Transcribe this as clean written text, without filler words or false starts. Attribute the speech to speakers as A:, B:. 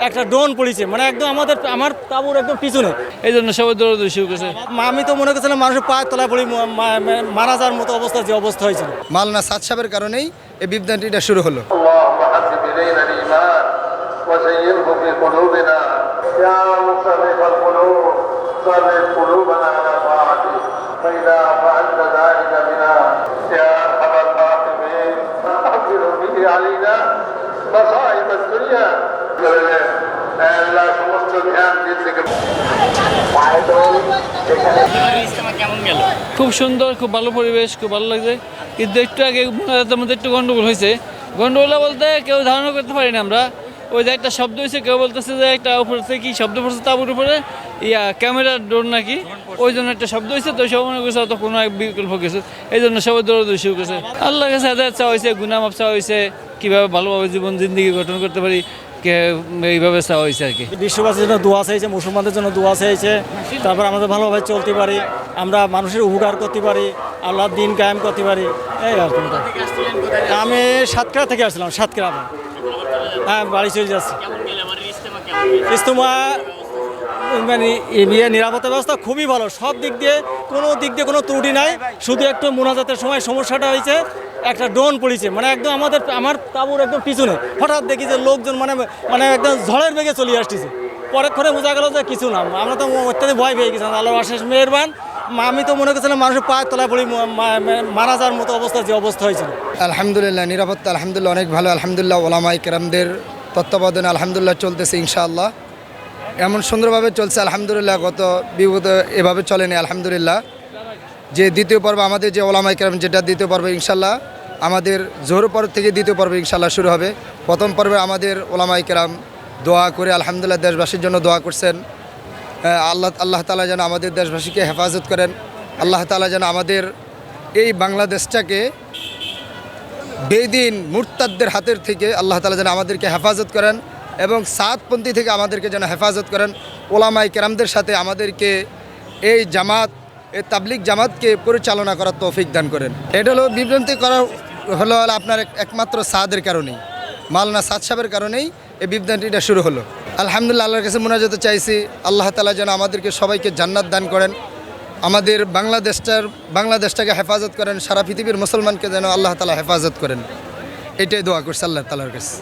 A: একটা ড্রোন পড়েছে, মানে একদম আমার তাঁবুর একদম পিছনে।
B: এই জন্য সবাই দৌড়াদৌড়ি শুরু করেছে।
A: আমি তো মনে করছিলাম মানুষের পায়ের তলায় পড়ি মারা যাওয়ার মতো অবস্থা, যে অবস্থা হয়েছিল।
C: মাওলানা সাদ সাহেবের কারণেই এই বিভ্রান্তিটা শুরু হলো।
D: وزينه في قلوبنا يا مصرف القلوب صرف قلوبنا على طاعتك فإذا فعلت ذلك بنا يا أرحم الراحمين أغفر به علينا مصائب الدنيا لا সমস্ত ধ্যান দিন থেকে
B: খুব সুন্দর, খুব ভালো পরিবেশ, খুব ভালো লাগছে। কিন্তু একটু আগে মোনাজাতের মধ্যে একটু গন্ডগোল হয়েছে। গন্ডগোল বলতে কেউ ধারণা করতে পারি না আমরা। ওই যে একটা শব্দ হয়েছে, কেউ বলতেছে যে একটা উপর থেকে কি শব্দ পড়ছে তাঁবুর উপরে, ক্যামেরার ড্রোন নাকি, ওই জন্য একটা শব্দ হয়েছে। তো সব মনে করছে তো কোনো এক বিকল্প কিছু, এই জন্য সবাই দৌড়াদৌড়ি শুরু করেছে। আল্লাহ কাছে হেদায়েত চাওয়া হয়েছে, গুনাহ মাফ চাওয়া হয়েছে, কীভাবে ভালোভাবে জীবন জিন্দিগি গঠন করতে পারি এইভাবে চাওয়া হয়েছে আর কি।
A: বিশ্ববাসীর জন্য দোয়া চাইছে, মুসলমানদের জন্য দোয়া চাইছে, তারপর আমাদের ভালোভাবে চলতে পারি, আমরা মানুষের উপকার করতে পারি, আল্লাহর দিন কায়েম করতে পারি, এই আর কি। আমি সাতক্ষীরা থেকে আসছিলাম, সাতক্ষীরা। হ্যাঁ, বাড়ি চলে যাচ্ছি। ইজতেমা মানে নিরাপত্তা ব্যবস্থা খুবই ভালো, সব দিক দিয়ে কোনো ত্রুটি নাই। শুধু একটু মোনাজাতের সময় সমস্যাটা হয়েছে, একটা ড্রোন পড়েছে, মানে একদম আমার তাঁবুর একদম পিছনে। হঠাৎ দেখি যে লোকজন মানে একদম ঝড়ের বেগে চলে আসতেছে। পরে বোঝা গেল যে কিছু না, আমরা তো অত্যাধিক ভয় পেয়ে গেছিলাম। আল্লাহর অশেষ মেহেরবান। আমি তো মনে করছিলাম মানুষের পায়ের তলায় পড়ি মারা যাওয়ার মতো অবস্থা, যে অবস্থা হয়েছিল।
C: আলহামদুলিল্লাহ, নিরাপত্তা আলহামদুলিল্লাহ অনেক ভালো। আলহামদুলিল্লাহ ওলামায়ে কেরামদের তত্ত্বাবধানে আলহামদুলিল্লাহ চলতেছে ইনশাআল্লাহ। এমন সুন্দরভাবে চলছে আলহামদুলিল্লাহ। গত বিগত এভাবে চলেনি আলহামদুলিল্লাহ। যে দ্বিতীয় পর্ব আমাদের যে ওলামায়ে কেরাম, যেটা দ্বিতীয় পর্ব ইনশাআল্লাহ আমাদের জোহর পর্ব থেকে দ্বিতীয় পর্ব ইনশাআল্লাহ শুরু হবে। প্রথম পর্বে আমাদের ওলামায়ে কেরাম দোয়া করে আলহামদুলিল্লাহ দেশবাসীর জন্য দোয়া করছেন। আল্লাহ তাআলা যেন আমাদের দেশবাসীকে হেফাজত করেন। আল্লাহ তাআলা যেন আমাদের এই বাংলাদেশটাকে বেদিন মুরতাদদের হাতের থেকে আল্লাহ তাআলা যেন আমাদেরকে হেফাজত করেন, এবং সাতপন্থী থেকে আমাদেরকে যেন হেফাজত করেন। ওলামায়ে কেরামদের সাথে আমাদেরকে এই জামাত, এই তাবলিগ জামাতকে পরিচালনা করার তৌফিক দান করেন। এটা হলো বিভ্রান্তি করা হলো আপনার একমাত্র সাদের কারণেই, মাওলানা সাদ সাহেবের কারণেই এই বিভ্রান্তিটা শুরু হলো। আলহামদুলিল্লাহ, আল্লাহর কাছে মুনাজাত চাইছি আল্লাহ তাআলা যেন আমাদেরকে সবাইকে জান্নাত দান করেন, আমাদের বাংলাদেশটাকে হেফাজত করেন, সারা পৃথিবীর মুসলমানকে যেন আল্লাহ তাআলা হেফাজত করেন। এটাই দোয়া করছি আল্লাহ তাআলার কাছে।